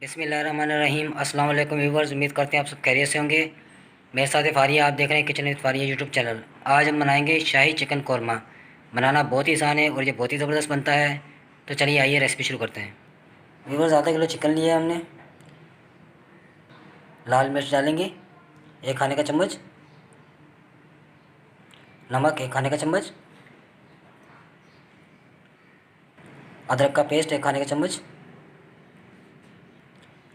बिस्मिल्लाहिर्रहमानिर्रहीम। अस्सलाम वालेकुम व्यूवर्स, उम्मीद करते हैं आप सब खैरियत से होंगे। मेरे साथ फारिया, आप देख रहे हैं kitchen with Faria YouTube channel. आज हम बनाएंगे शाही चिकन कौरमा। बनाना बहुत ही आसान है और ये बहुत ही ज़बरदस्त बनता है। तो चलिए आइए रेसिपी शुरू करते हैं। व्यूवर्स, आधा किलो चिकन लिया है हमने। लाल मिर्च डालेंगे 1 खाने का चम्मच, नमक 1 खाने का चम्मच, अदरक का पेस्ट 1 खाने का चम्मच,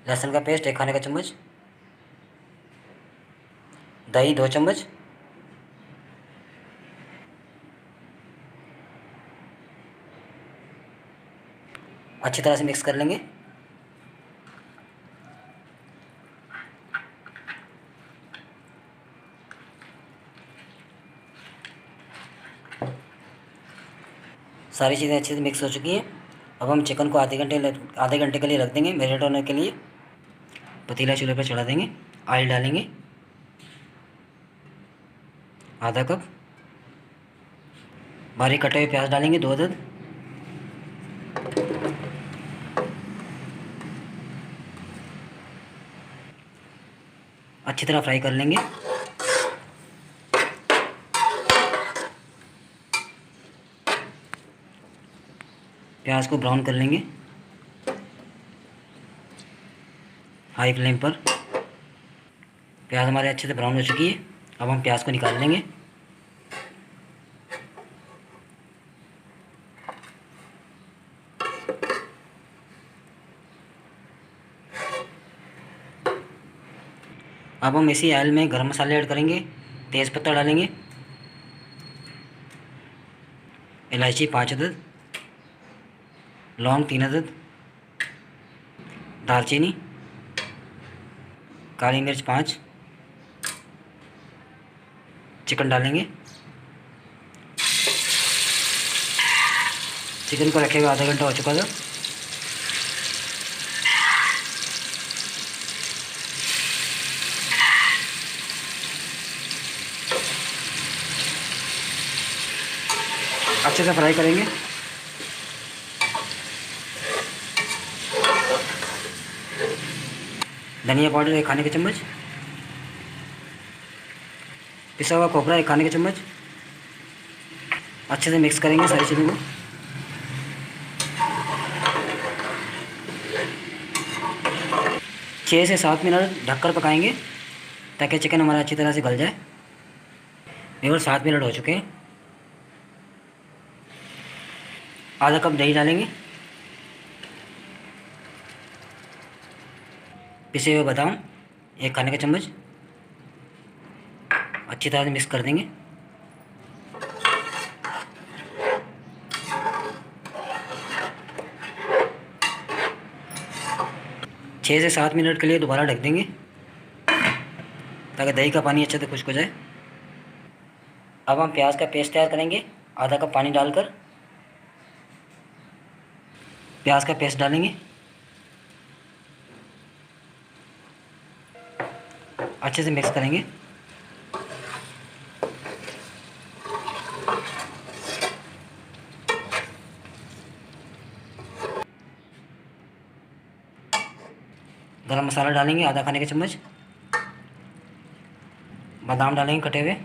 लहसुन का पेस्ट 1 खाने का चम्मच, दही 2 चम्मच, अच्छी तरह से मिक्स कर लेंगे। सारी चीज़ें अच्छे से मिक्स हो चुकी हैं। अब हम चिकन को आधे घंटे के लिए रख देंगे मैरिनेट होने के लिए। पतीला चूल्हे पर चढ़ा देंगे। ऑयल डालेंगे आधा कप। बारीक कटे हुए प्याज डालेंगे 2 अदद। अच्छी तरह फ्राई कर लेंगे। प्याज को ब्राउन कर लेंगे हाई फ्लेम पर। प्याज हमारे अच्छे से ब्राउन हो चुकी है। अब हम प्याज को निकाल लेंगे। अब हम इसी ऑयल में गरम मसाले ऐड करेंगे। तेज़ पत्ता डालेंगे, इलायची 5 अदद, लौंग 3 अदद, दालचीनी, काली मिर्च 5, चिकन डालेंगे। चिकन को रखे हुए आधा घंटा हो चुका था। अच्छे से फ्राई करेंगे। धनिया पाउडर 1 खाने का चम्मच, पिसा हुआ खोपरा 1 खाने का चम्मच। अच्छे से मिक्स करेंगे सारी चीज़ों को। छः से 7 मिनट ढककर पकाएंगे ताकि चिकन हमारा अच्छी तरह से गल जाए। केवल 7 मिनट हो चुके हैं। आधा कप दही डालेंगे, पिसे हुए बादाम 1 खाने का चम्मच। अच्छी तरह से मिक्स कर देंगे। छः से 7 मिनट के लिए दोबारा ढक देंगे ताकि दही का पानी अच्छे से खुश्क हो जाए। अब हम प्याज का पेस्ट तैयार करेंगे। आधा कप पानी डालकर प्याज का पेस्ट डालेंगे। अच्छे से मिक्स करेंगे। गरम मसाला डालेंगे आधा खाने का चम्मच। बादाम डालेंगे कटे हुए।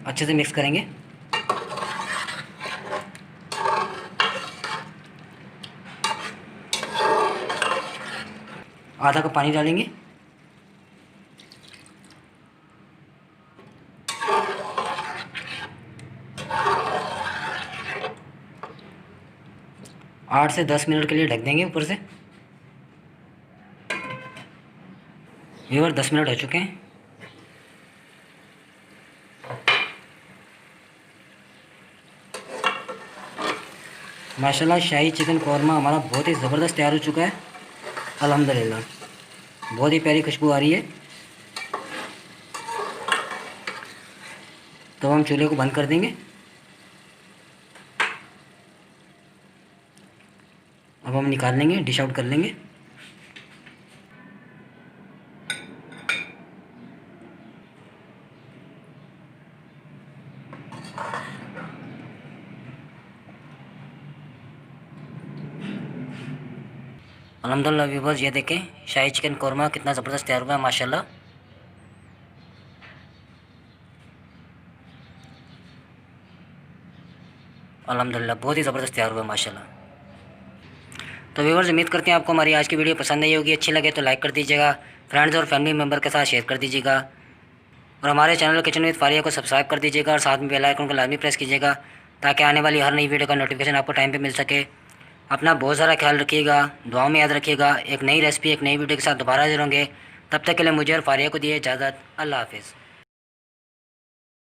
अच्छे से मिक्स करेंगे। आधा कप पानी डालेंगे। आठ से 10 मिनट के लिए ढक देंगे ऊपर से। व्यूअर 10 मिनट हो चुके हैं। माशाल्लाह शाही चिकन कौरमा हमारा बहुत ही ज़बरदस्त तैयार हो चुका है। अल्हम्दुलिल्लाह बहुत ही प्यारी खुशबू आ रही है। तो हम चूल्हे को बंद कर देंगे। अब हम निकाल लेंगे, डिश आउट कर लेंगे। अल्हम्दुलिल्लाह व्यूवर्स, ये देखें शाही चिकन कौरमा कितना ज़बरदस्त तैयार हुआ है माशाल्लाह। अल्हम्दुलिल्लाह बहुत ही ज़बरदस्त तैयार हुआ है माशाल्लाह। तो व्यूवर्स, उम्मीद करते हैं आपको हमारी आज की वीडियो पसंद आई होगी। अच्छी लगे तो लाइक कर दीजिएगा, फ्रेंड्स और फैमिली मेम्बर के साथ शेयर कर दीजिएगा और हमारे चैनल किचन विद फारिया को सब्सक्राइब कर दीजिएगा और साथ में बेल आइकन को लाजमी प्रेस कीजिएगा ताकि आने वाली हर नई वीडियो का नोटिफिकेशन आपको टाइम पे मिल सके। अपना बहुत सारा ख्याल रखिएगा, दुआओं में याद रखिएगा। एक नई रेसिपी एक नई वीडियो के साथ दोबारा हाजिर होंगे। तब तक के लिए मुझे और फारिया को दिए इजाज़त। अल्लाह हाफिज़।